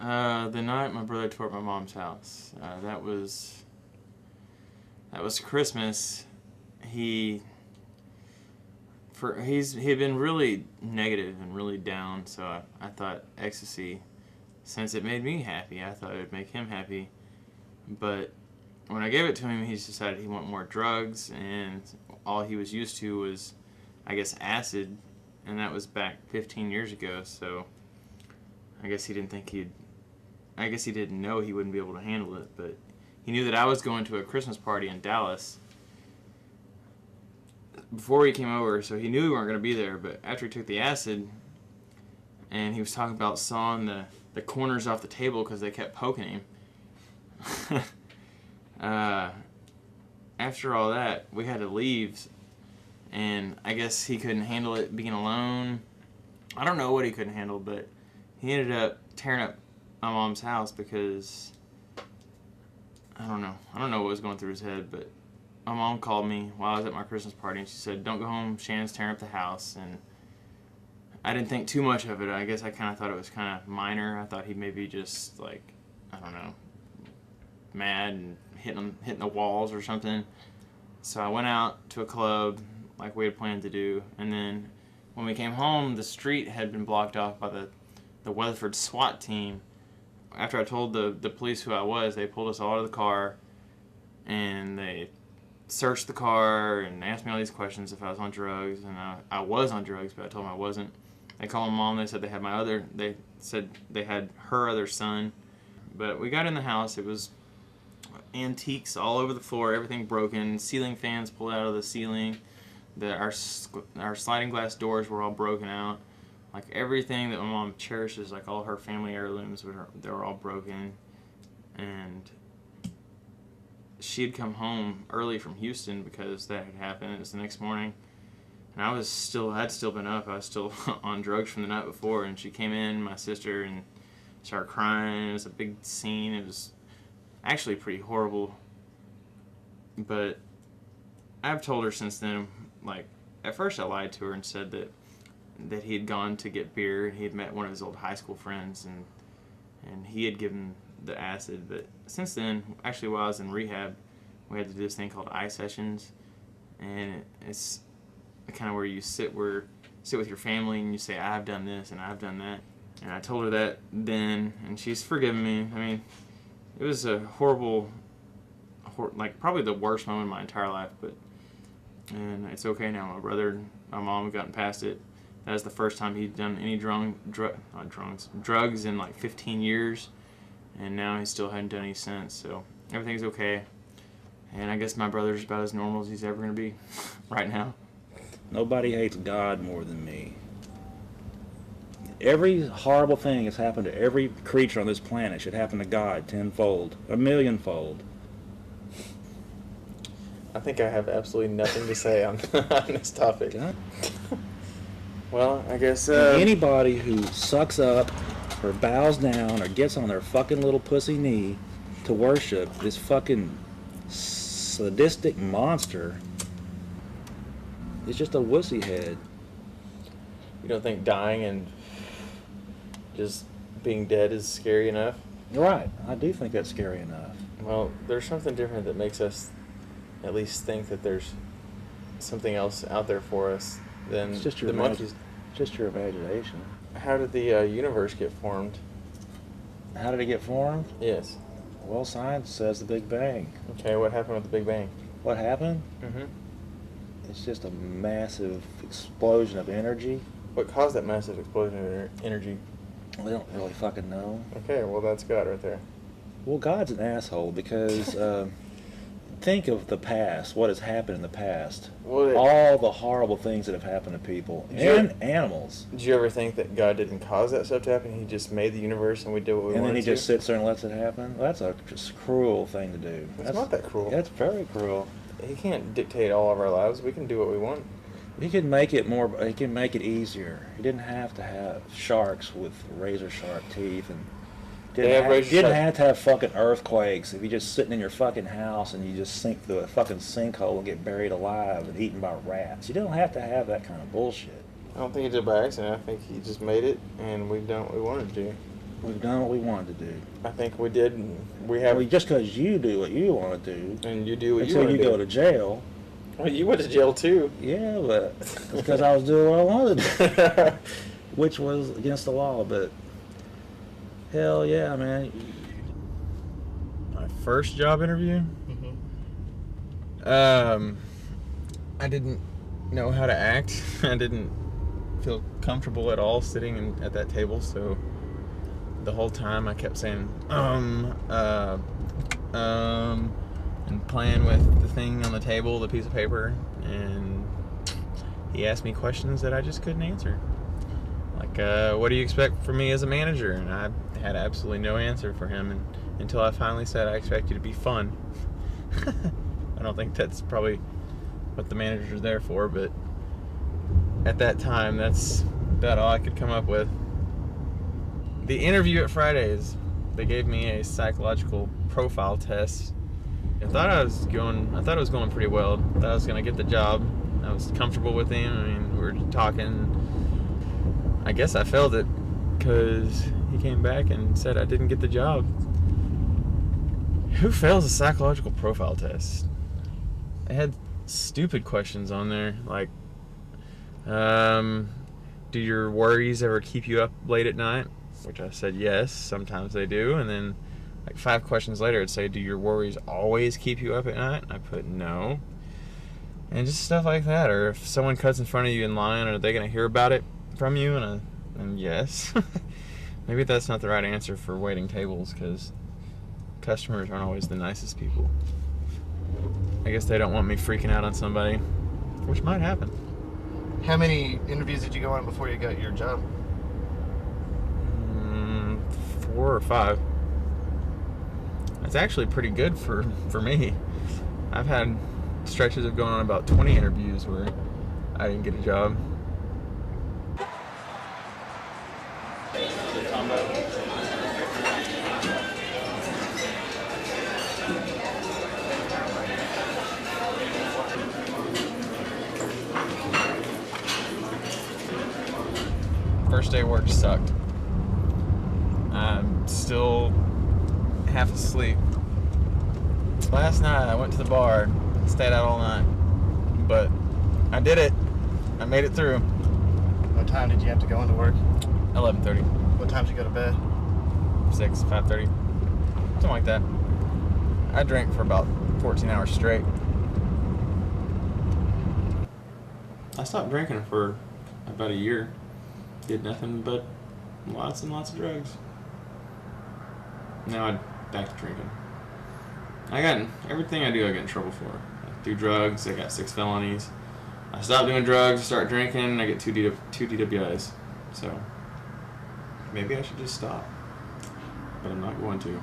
The night my brother tore up my mom's house. That was Christmas. He had been really negative and really down, so I thought ecstasy, since it made me happy, I thought it would make him happy. But when I gave it to him, he decided he wanted more drugs, and all he was used to was, I guess, acid, and that was back 15 years ago, so I guess he didn't know he wouldn't be able to handle it, but he knew that I was going to a Christmas party in Dallas before he came over, so he knew we weren't going to be there. But after he took the acid, and he was talking about sawing the corners off the table because they kept poking him. After all that, we had to leave, and I guess he couldn't handle it being alone. I don't know what he couldn't handle, but he ended up tearing up my mom's house because I don't know what was going through his head, but my mom called me while I was at my Christmas party, and she said, "Don't go home, Shannon's tearing up the house." And I didn't think too much of it. I guess I kind of thought it was kind of minor. I thought he maybe just, like, I don't know, mad and hitting the walls or something. So I went out to a club like we had planned to do, and then when we came home, the street had been blocked off by the Weatherford SWAT team. After I told the police who I was, they pulled us all out of the car, and they searched the car and asked me all these questions if I was on drugs, and I was on drugs, but I told them I wasn't. They called my mom. They said they said they had her other son. But we got in the house. It was antiques all over the floor, everything broken, ceiling fans pulled out of the ceiling, our sliding glass doors were all broken out. Like, everything that my mom cherishes, like all her family heirlooms, they were all broken. And she had come home early from Houston because that had happened. It was the next morning, and I'd still been up. I was still on drugs from the night before, and she came in, my sister, and started crying. It was a big scene. It was actually pretty horrible, but I've told her since then, like, at first I lied to her and said that he had gone to get beer. He had met one of his old high school friends, and he had given the acid. But since then, actually while I was in rehab, we had to do this thing called eye sessions, and it's kind of where you sit with your family and you say, "I've done this and I've done that." And I told her that then, and she's forgiven me. I mean, it was a horrible, like, probably the worst moment of my entire life, and it's okay now. My brother and my mom have gotten past it. That was the first time he'd done any drugs in like 15 years, and now he still hadn't done any since, so everything's okay. And I guess my brother's about as normal as he's ever going to be right now. Nobody hates God more than me. Every horrible thing that's happened to every creature on this planet should happen to God tenfold, a millionfold. I think I have absolutely nothing to say on this topic. God. Well, I guess... Anybody who sucks up or bows down or gets on their fucking little pussy knee to worship this fucking sadistic monster is just a wussy head. You don't think dying and just being dead is scary enough? Right. I do think that's scary enough. Well, there's something different that makes us at least think that there's something else out there for us than It's just your the monkeys. Just your imagination. How did the universe get formed? How did it get formed? Yes. Well, science says the Big Bang. Okay, what happened with the Big Bang? What happened? Mm-hmm. It's just a massive explosion of energy. What caused that massive explosion of energy? We don't really fucking know. Okay, well, that's God right there. Well, God's an asshole because think of the past, what has happened in the past. Well, all the horrible things that have happened to people and animals. Did you ever think that God didn't cause that stuff to happen? He just made the universe and we did what we wanted to? And then he just sits there and lets it happen? That's a just cruel thing to do. It's not that cruel. That's very cruel. He can't dictate all of our lives. We can do what we want. He can make it more. He can make it easier. He didn't have to have sharks with razor sharp teeth, and didn't have to have fucking earthquakes. If you're just sitting in your fucking house and you just sink through a fucking sinkhole and get buried alive and eaten by rats, you don't have to have that kind of bullshit. I don't think he did it by accident. I think he just made it, and we've done what we wanted to do. We've done what we wanted to do. I think we did. And we have. Well, just because you do what you want to do. And you do what you want to do. Until you go to jail. Well, you went to jail too. Yeah, but it's because I was doing what I wanted to do. Which was against the law, but hell yeah, man. My first job interview? I didn't know how to act. I didn't feel comfortable at all sitting at that table, so the whole time I kept saying, and playing with the thing on the table, the piece of paper, and he asked me questions that I just couldn't answer. Like, what do you expect from me as a manager? And I had absolutely no answer for him until I finally said, I expect you to be fun. I don't think that's probably what the managers are there for, but at that time, that's about all I could come up with. The interview at Fridays, they gave me a psychological profile test. I thought it was going pretty well. I thought I was going to get the job. I was comfortable with him. I mean, we were talking. I guess I failed it because he came back and said I didn't get the job. Who fails a psychological profile test? They had stupid questions on there, like, do your worries ever keep you up late at night? Which I said yes, sometimes they do. And then like 5 questions later it'd say, do your worries always keep you up at night? I put no. And just stuff like that. Or if someone cuts in front of you in line, are they going to hear about it from you? And yes. Maybe that's not the right answer for waiting tables, because customers aren't always the nicest people. I guess they don't want me freaking out on somebody, which might happen. How many interviews did you go on before you got your job? 4 or 5. That's actually pretty good for me. I've had stretches of going on about 20 interviews where I didn't get a job. First day of work sucked. I'm still half asleep. Last night I went to the bar, stayed out all night, but I did it. I made it through. What time did you have to go into work? 11:30. What time did you go to bed? 6, 5:30, something like that. I drank for about 14 hours straight. I stopped drinking for about a year. Did nothing but lots and lots of drugs. Now I'm back to drinking. Everything I do I get in trouble for. I do drugs, I got 6 felonies. I stop doing drugs, start drinking, I get 2 DWIs. So maybe I should just stop. But I'm not going to.